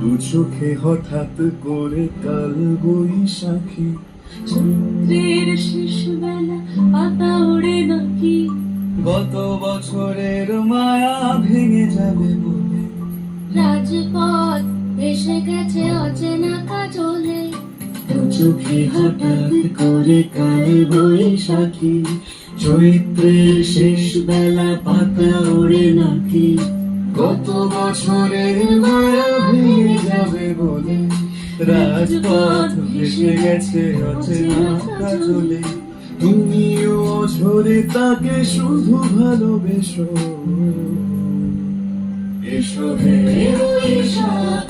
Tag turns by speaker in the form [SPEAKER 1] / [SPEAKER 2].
[SPEAKER 1] দু চোখে হঠাৎ করে কাল বৈশাখী,
[SPEAKER 2] চৈত্রের শেষ বেলা পাতা ওড়ে নাকি,
[SPEAKER 1] গত বছরের মায়া ভেঙে যাবে বলে
[SPEAKER 2] রাজপথ ভেসে গেছে অচেনা কাজলে।
[SPEAKER 1] দু চোখে হঠাৎ করে কাল বৈশাখী, চৈত্রের শেষ বেলা পাতা ওড়ে নাকি, গত বছরের মায়া ভেঙে যাবে বলে রাজপথ ভেসে গেছে অচেনা কাজলে। তুমিও ঝরে তাকে শুধু ভালোবেসো, এসো হে বৈশাখ।